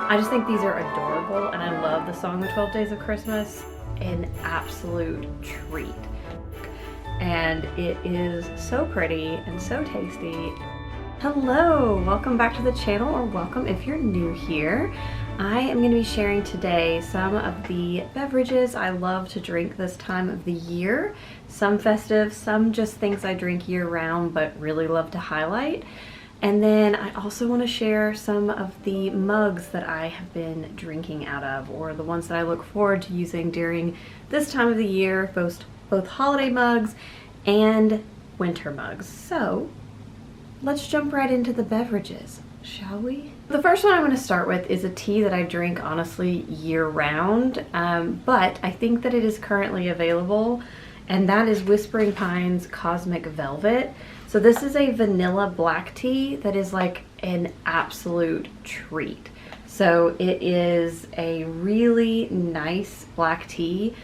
I just think these are adorable, and I love the song The 12 Days of Christmas. An absolute treat. And it is so pretty and so tasty. Hello, welcome back to the channel, or welcome if you're new here. I am going to be sharing today some of the beverages I love to drink this time of the year. Some festive, some just things I drink year round but really love to highlight. And then I also want to share some of the mugs that I have been drinking out of, or the ones that I look forward to using during this time of the year, both holiday mugs and winter mugs. So let's jump right into the beverages, shall we? The first one I'm going to start with is a tea that I drink honestly year round, but I think that it is currently available, and that is Whispering Pines Cosmic Velvet. So this is a vanilla black tea that is like an absolute treat. So it is a really nice black tea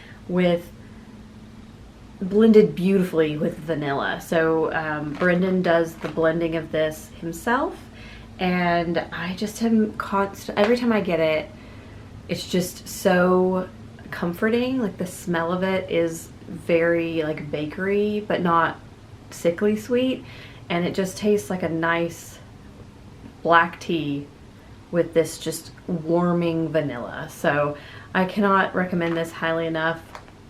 blended beautifully with vanilla. So Brendan does the blending of this himself, and I just am every time I get it, it's just so comforting. Like the smell of it is very like bakery, but not sickly sweet, and it just tastes like a nice black tea with this just warming vanilla. So I cannot recommend this highly enough.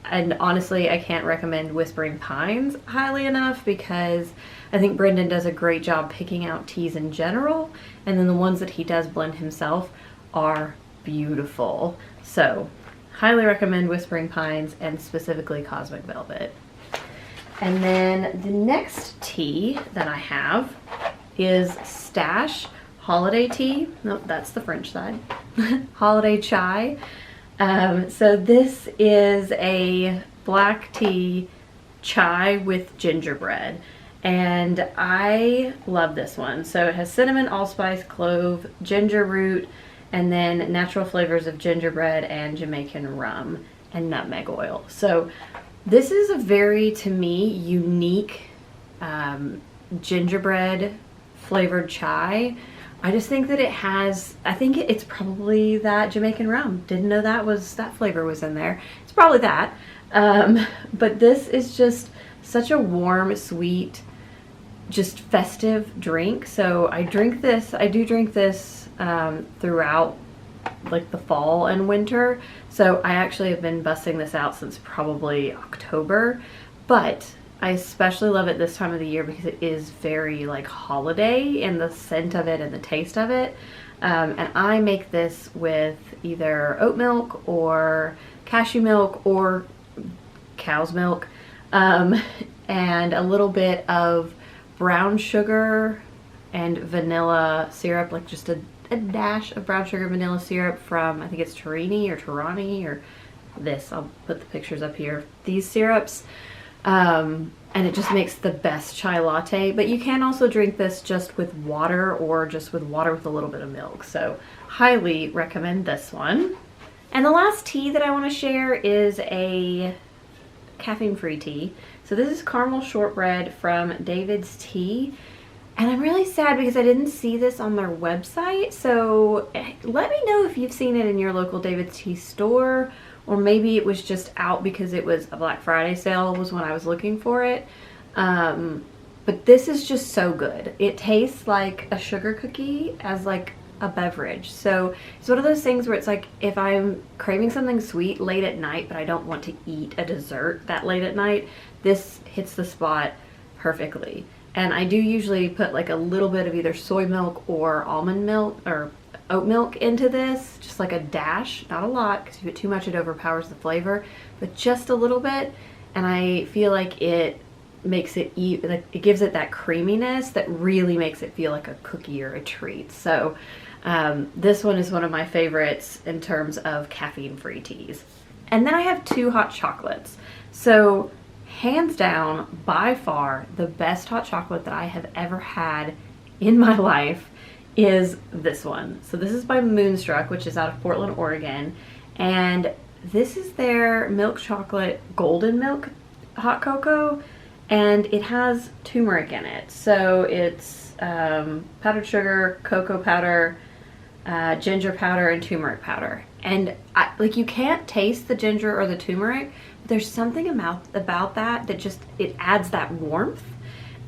And honestly, I can't recommend Whispering Pines highly enough, because I think Brendan does a great job picking out teas in general, and then the ones that he does blend himself are beautiful. So highly recommend Whispering Pines, and specifically Cosmic Velvet. And then the next tea that I have is Stash Holiday Tea. Nope, that's the French side. Holiday Chai. So this is a black tea chai with gingerbread, and I love this one. So it has cinnamon, allspice, clove, ginger root, and then natural flavors of gingerbread and Jamaican rum and nutmeg oil. So this is a very, to me, unique gingerbread flavored chai. I just think that it has, I think it's probably that Jamaican rum. Didn't know that flavor was in there. It's probably that. But this is just such a warm, sweet, just festive drink. So I do drink this throughout like the fall and winter. So I actually have been busting this out since probably October, but I especially love it this time of the year because it is very like holiday in the scent of it and the taste of it. And I make this with either oat milk or cashew milk or cow's milk, and a little bit of brown sugar and vanilla syrup, like just a dash of brown sugar vanilla syrup from, I think it's Torani or this. I'll put the pictures up here. These syrups. And it just makes the best chai latte. But you can also drink this just with water, or just with water with a little bit of milk. So highly recommend this one. And the last tea that I want to share is a caffeine-free tea. So this is caramel shortbread from David's Tea. And I'm really sad because I didn't see this on their website. So let me know if you've seen it in your local David's Tea store, or maybe it was just out because it was a Black Friday sale was when I was looking for it. But this is just so good. It tastes like a sugar cookie as like a beverage. So it's one of those things where it's like, if I'm craving something sweet late at night, but I don't want to eat a dessert that late at night, this hits the spot perfectly. And I do usually put like a little bit of either soy milk or almond milk or oat milk into this, just like a dash, not a lot, because if you put too much it overpowers the flavor, but just a little bit. And I feel like it makes it it gives it that creaminess that really makes it feel like a cookie or a treat. So this one is one of my favorites in terms of caffeine-free teas. And then I have two hot chocolates. So hands down, by far, the best hot chocolate that I have ever had in my life is this one. So this is by Moonstruck, which is out of Portland, Oregon. And this is their milk chocolate golden milk hot cocoa. And it has turmeric in it. So it's powdered sugar, cocoa powder, ginger powder and turmeric powder. And like, you can't taste the ginger or the turmeric, but there's something about that just, it adds that warmth.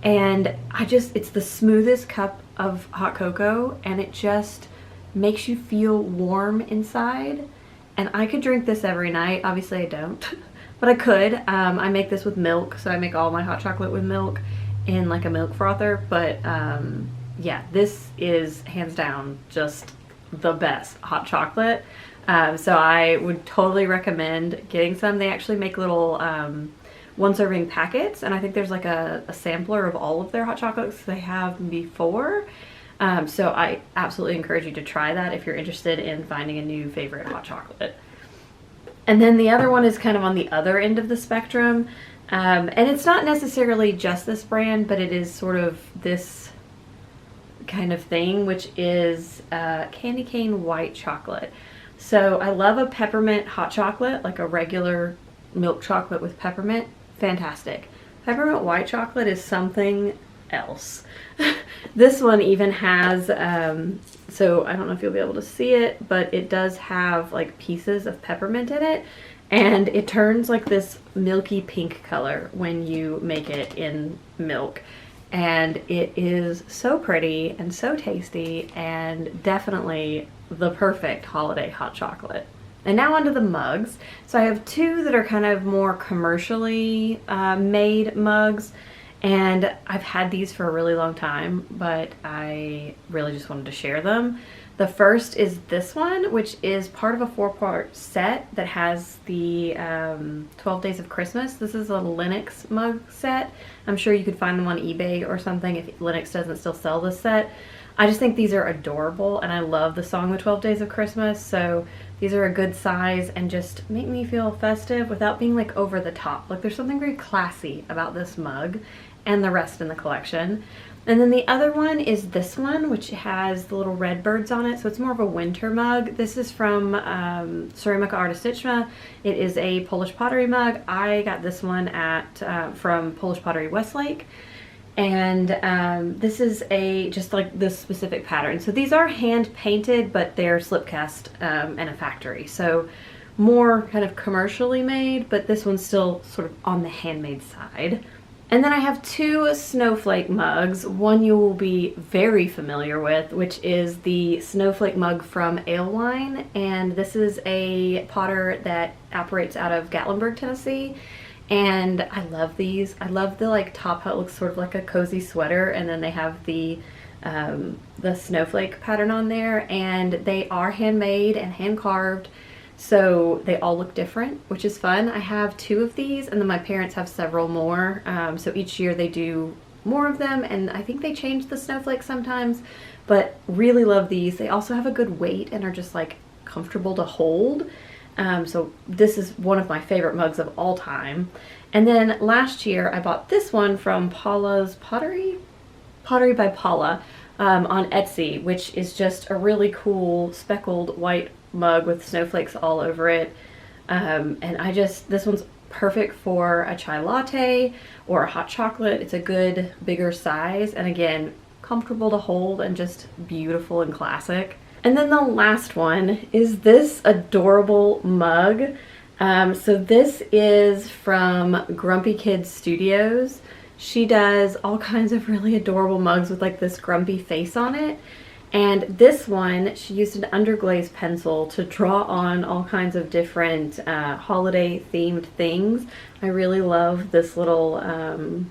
And it's the smoothest cup of hot cocoa, and it just makes you feel warm inside. And I could drink this every night. Obviously I don't, but I could. I make this with milk, so I make all my hot chocolate with milk in like a milk frother. But yeah, this is hands down just the best hot chocolate. So I would totally recommend getting some. They actually make little one serving packets, and I think there's like a sampler of all of their hot chocolates they have before. So I absolutely encourage you to try that if you're interested in finding a new favorite hot chocolate. And then the other one is kind of on the other end of the spectrum. And it's not necessarily just this brand, but it is sort of this kind of thing, which is candy cane white chocolate. So I love a peppermint hot chocolate, like a regular milk chocolate with peppermint. Fantastic. Peppermint white chocolate is something else. This one even has, so I don't know if you'll be able to see it, but it does have like pieces of peppermint in it, and it turns like this milky pink color when you make it in milk. And it is so pretty and so tasty, and definitely the perfect holiday hot chocolate. And now onto the mugs. So I have two that are kind of more commercially made mugs, and I've had these for a really long time, but I really just wanted to share them. The first is this one, which is part of a 4-part set that has the 12 Days of Christmas. This is a Linux mug set. I'm sure you could find them on eBay or something if Linux doesn't still sell this set. I just think these are adorable, and I love the song The 12 Days of Christmas, so these are a good size and just make me feel festive without being like over the top. Like, there's something very classy about this mug and the rest in the collection. And then the other one is this one, which has the little red birds on it, so it's more of a winter mug. This is from Ceramika Artystyczna. It is a Polish pottery mug. I got this one from Polish Pottery Westlake. And this is just like this specific pattern. So these are hand painted, but they're slip cast in a factory. So more kind of commercially made, but this one's still sort of on the handmade side. And then I have two snowflake mugs. One you will be very familiar with, which is the snowflake mug from Alewind. And this is a potter that operates out of Gatlinburg, Tennessee. And I love these. I love the like top hat. It looks sort of like a cozy sweater, and then they have the snowflake pattern on there, and they are handmade and hand carved, so they all look different, which is fun. I have two of these, and then my parents have several more, so each year they do more of them, and I think they change the snowflakes sometimes, but really love these. They also have a good weight and are just like comfortable to hold. So this is one of my favorite mugs of all time. And then last year I bought this one from Paula's Pottery by Paula on Etsy, which is just a really cool speckled white mug with snowflakes all over it. And this one's perfect for a chai latte or a hot chocolate. It's a good bigger size, and again, comfortable to hold and just beautiful and classic. And then the last one is this adorable mug. So this is from Grumpy Kids Studios. She does all kinds of really adorable mugs with like this grumpy face on it. And this one, she used an underglaze pencil to draw on all kinds of different holiday themed things. I really love this little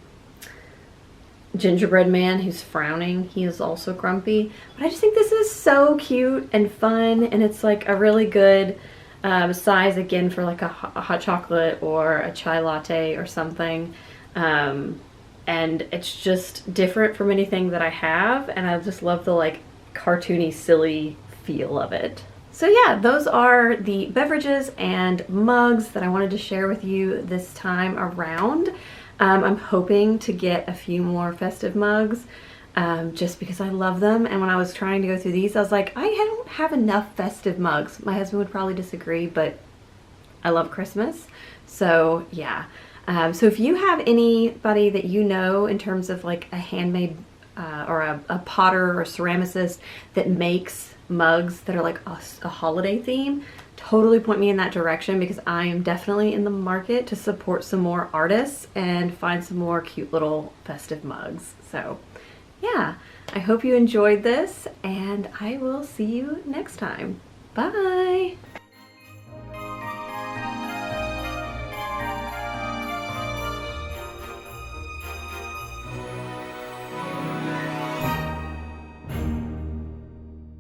gingerbread man who's frowning. He is also grumpy, but I just think this is so cute and fun, and it's like a really good size again for like a hot chocolate or a chai latte or something, and it's just different from anything that I have, and I just love the like cartoony silly feel of it. So yeah, those are the beverages and mugs that I wanted to share with you this time around. I'm hoping to get a few more festive mugs just because I love them. And when I was trying to go through these, I was like, I don't have enough festive mugs. My husband would probably disagree, but I love Christmas. So yeah. So if you have anybody that you know in terms of like a handmade or a potter or a ceramicist that makes mugs that are like a holiday theme, totally point me in that direction, because I am definitely in the market to support some more artists and find some more cute little festive mugs. So yeah, I hope you enjoyed this, and I will see you next time. Bye!